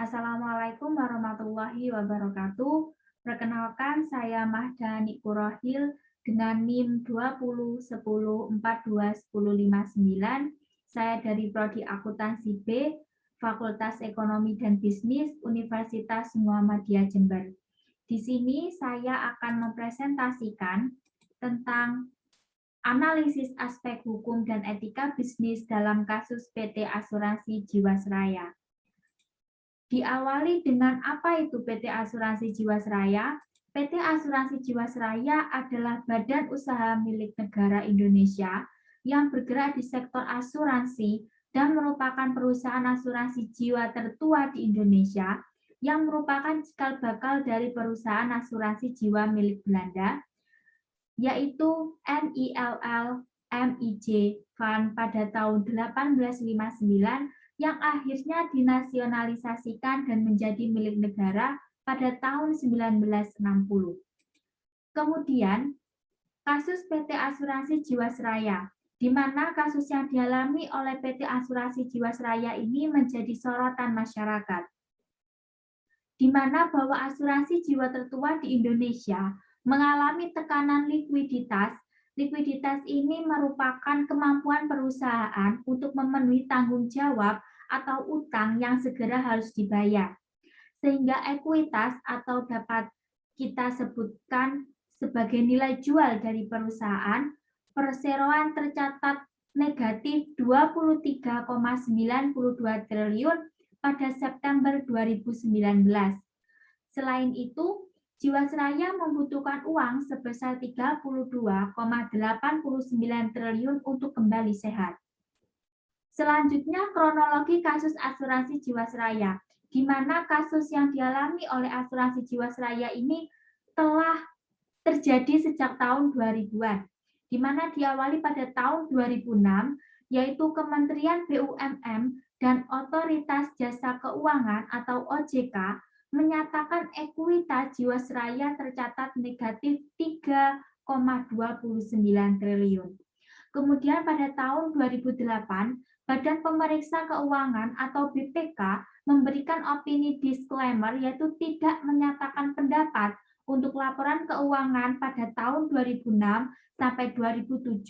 Assalamualaikum warahmatullahi wabarakatuh. Perkenalkan, saya Mahda Nikurohil dengan NIM 2010142105. Saya dari Prodi Akuntansi B, Fakultas Ekonomi dan Bisnis, Universitas Muhammadiyah Jember. Di sini saya akan mempresentasikan tentang analisis aspek hukum dan etika bisnis dalam kasus PT Asuransi Jiwasraya. Diawali dengan apa itu PT Asuransi Jiwasraya? PT Asuransi Jiwasraya adalah badan usaha milik negara Indonesia yang bergerak di sektor asuransi dan merupakan perusahaan asuransi jiwa tertua di Indonesia yang merupakan cikal bakal dari perusahaan asuransi jiwa milik Belanda, yaitu NILL MIJ Fund pada tahun 1859 yang akhirnya dinasionalisasikan dan menjadi milik negara pada tahun 1960. Kemudian, kasus PT Asuransi Jiwasraya, di mana kasus yang dialami oleh PT Asuransi Jiwasraya ini menjadi sorotan masyarakat, di mana bahwa asuransi jiwa tertua di Indonesia mengalami tekanan likuiditas. Likuiditas ini merupakan kemampuan perusahaan untuk memenuhi tanggung jawab atau utang yang segera harus dibayar. Sehingga ekuitas atau dapat kita sebutkan sebagai nilai jual dari perusahaan, perseroan tercatat negatif 23,92 triliun pada September 2019. Selain itu, Jiwasraya membutuhkan uang sebesar 32,89 triliun untuk kembali sehat. Selanjutnya, kronologi kasus asuransi Jiwasraya, di mana kasus yang dialami oleh asuransi Jiwasraya ini telah terjadi sejak tahun 2000-an, di mana diawali pada tahun 2006, yaitu Kementerian BUMN dan Otoritas Jasa Keuangan atau OJK menyatakan ekuitas Jiwasraya tercatat negatif 3,29 triliun. Kemudian pada tahun 2008, Badan Pemeriksa Keuangan atau BPK memberikan opini disclaimer, yaitu tidak menyatakan pendapat untuk laporan keuangan pada tahun 2006 sampai 2007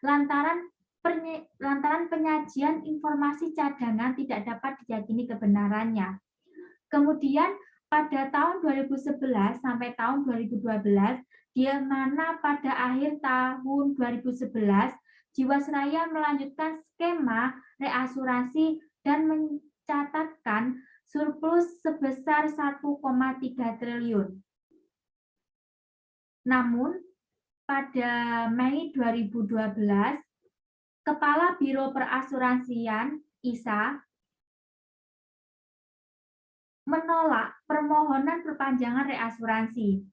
lantaran penyajian informasi cadangan tidak dapat diyakini kebenarannya. Kemudian pada tahun 2011 sampai tahun 2012, di mana pada akhir tahun 2011, Jiwasraya melanjutkan skema reasuransi dan mencatatkan surplus sebesar 1,3 triliun. Namun, pada Mei 2012, Kepala Biro Perasuransian ISA menolak permohonan perpanjangan reasuransi.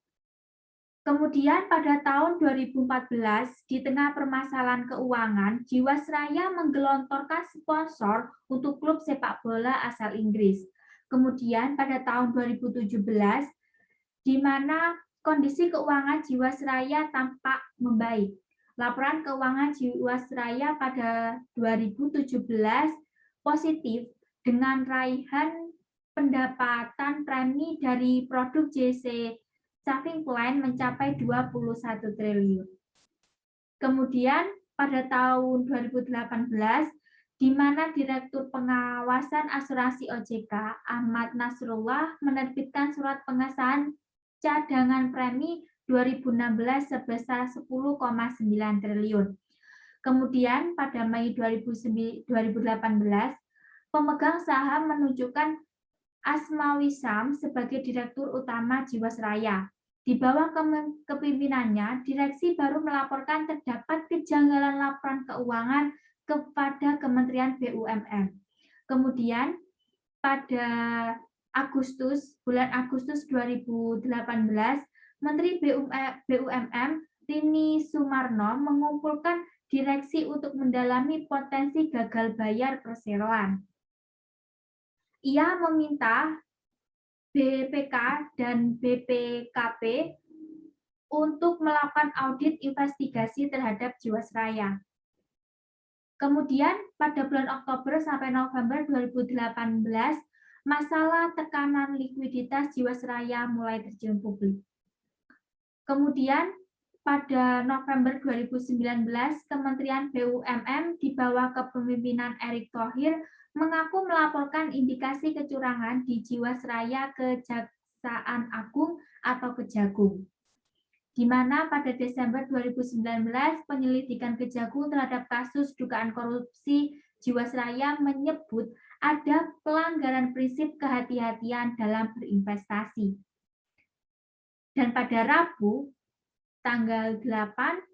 Kemudian pada tahun 2014, di tengah permasalahan keuangan, Jiwasraya menggelontorkan sponsor untuk klub sepak bola asal Inggris. Kemudian pada tahun 2017, di mana kondisi keuangan Jiwasraya tampak membaik. Laporan keuangan Jiwasraya pada 2017 positif dengan raihan pendapatan premi dari produk JC Saving Plan mencapai 21 triliun. Kemudian pada tahun 2018, di mana Direktur Pengawasan Asuransi OJK Ahmad Nasrullah menerbitkan surat pengesahan cadangan premi 2016 sebesar 10,9 triliun. Kemudian pada Mei 2018, pemegang saham menunjukkan Asmawisam sebagai Direktur Utama Jiwasraya. Di bawah kepemimpinannya, direksi baru melaporkan terdapat kejanggalan laporan keuangan kepada Kementerian BUMN. Kemudian pada bulan Agustus 2018, Menteri BUMN Rini Sumarno mengumpulkan direksi untuk mendalami potensi gagal bayar perseroan. Ia meminta BPK dan BPKP untuk melakukan audit investigasi terhadap Jiwasraya. Kemudian pada bulan Oktober sampai November 2018, masalah tekanan likuiditas Jiwasraya mulai tercium publik. Kemudian pada November 2019, Kementerian BUMN di bawah kepemimpinan Erick Thohir mengaku melaporkan indikasi kecurangan di Jiwasraya ke Kejaksaan Agung atau Kejagung, di mana pada Desember 2019 penyelidikan Kejagung terhadap kasus dugaan korupsi Jiwasraya menyebut ada pelanggaran prinsip kehati-hatian dalam berinvestasi. Dan pada Rabu, tanggal 8,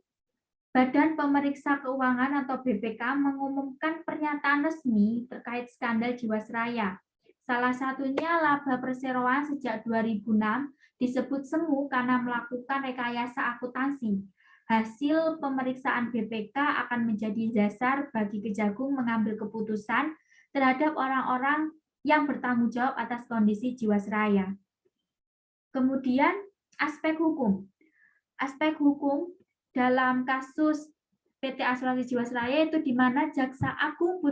Badan Pemeriksa Keuangan atau BPK mengumumkan pernyataan resmi terkait skandal Jiwasraya. Salah satunya laba perseroan sejak 2006 disebut semu karena melakukan rekayasa akuntansi. Hasil pemeriksaan BPK akan menjadi dasar bagi Kejagung mengambil keputusan terhadap orang-orang yang bertanggung jawab atas kondisi Jiwasraya. Kemudian aspek hukum. Aspek hukum dalam kasus PT Asuransi Jiwasraya itu di mana Jaksa Agung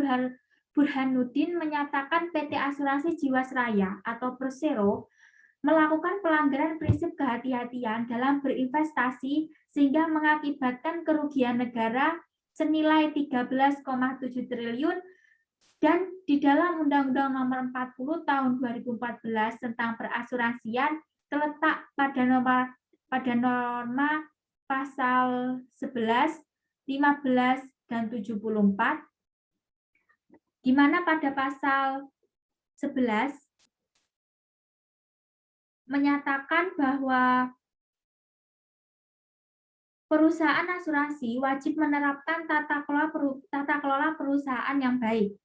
Burhanuddin menyatakan PT Asuransi Jiwasraya atau Persero melakukan pelanggaran prinsip kehati-hatian dalam berinvestasi sehingga mengakibatkan kerugian negara senilai 13,7 triliun dan di dalam Undang-Undang Nomor 40 Tahun 2014 tentang perasuransian terletak pada norma pasal 11, 15, dan 74, di mana pada pasal 11 menyatakan bahwa perusahaan asuransi wajib menerapkan tata kelola perusahaan yang baik,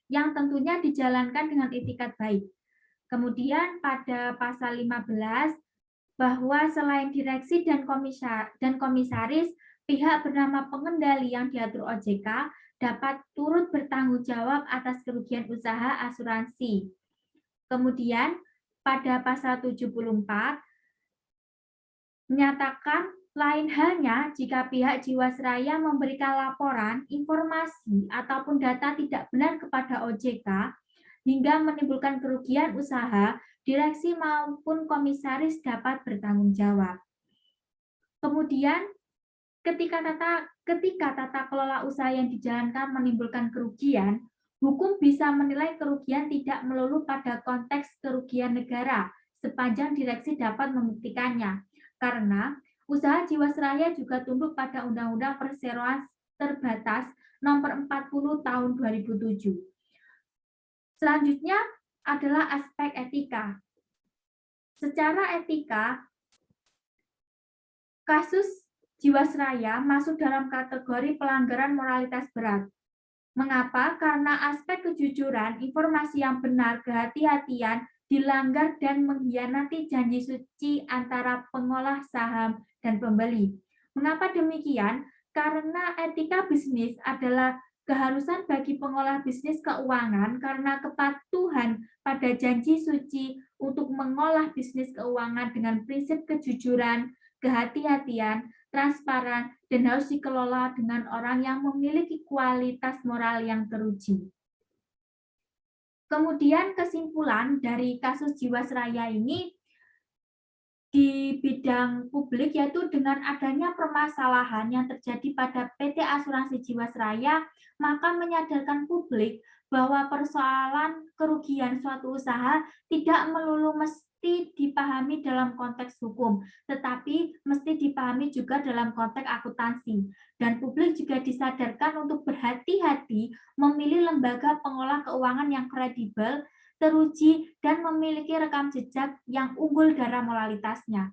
yang tentunya dijalankan dengan itikat baik. Kemudian pada pasal 15, bahwa selain direksi dan komisaris, pihak bernama pengendali yang diatur OJK dapat turut bertanggung jawab atas kerugian usaha asuransi. Kemudian pada pasal 74 menyatakan lain halnya jika pihak Jiwasraya memberikan laporan, informasi, ataupun data tidak benar kepada OJK hingga menimbulkan kerugian usaha, direksi maupun komisaris dapat bertanggung jawab. Kemudian, ketika tata kelola usaha yang dijalankan menimbulkan kerugian, hukum bisa menilai kerugian tidak melulu pada konteks kerugian negara, sepanjang direksi dapat membuktikannya. Karena usaha Jiwasraya juga tunduk pada Undang-Undang Perseroan Terbatas Nomor 40 Tahun 2007. Selanjutnya adalah aspek etika. Secara etika, kasus Jiwasraya masuk dalam kategori pelanggaran moralitas berat. Mengapa? Karena aspek kejujuran, informasi yang benar, kehati-hatian dilanggar dan mengkhianati janji suci antara pengolah saham dan pembeli. Mengapa demikian? Karena etika bisnis adalah keharusan bagi pengolah bisnis keuangan karena kepatuhan pada janji suci untuk mengolah bisnis keuangan dengan prinsip kejujuran, kehati-hatian, transparan, dan harus dikelola dengan orang yang memiliki kualitas moral yang teruji. Kemudian kesimpulan dari kasus Jiwasraya ini di bidang publik yaitu dengan adanya permasalahan yang terjadi pada PT Asuransi Jiwasraya, maka menyadarkan publik bahwa persoalan kerugian suatu usaha tidak melulu mesti dipahami dalam konteks hukum, tetapi mesti dipahami juga dalam konteks akuntansi. Dan publik juga disadarkan untuk berhati-hati memilih lembaga pengolah keuangan yang kredibel, teruji, dan memiliki rekam jejak yang unggul dalam moralitasnya.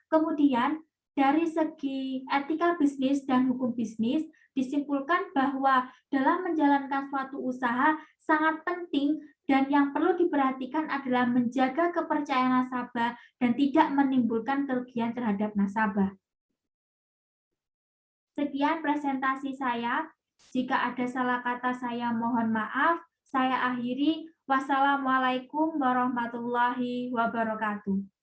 Kemudian, dari segi etika bisnis dan hukum bisnis, disimpulkan bahwa dalam menjalankan suatu usaha sangat penting dan yang perlu diperhatikan adalah menjaga kepercayaan nasabah dan tidak menimbulkan kerugian terhadap nasabah. Sekian presentasi saya. Jika ada salah kata saya mohon maaf. Saya akhiri. Wassalamualaikum warahmatullahi wabarakatuh.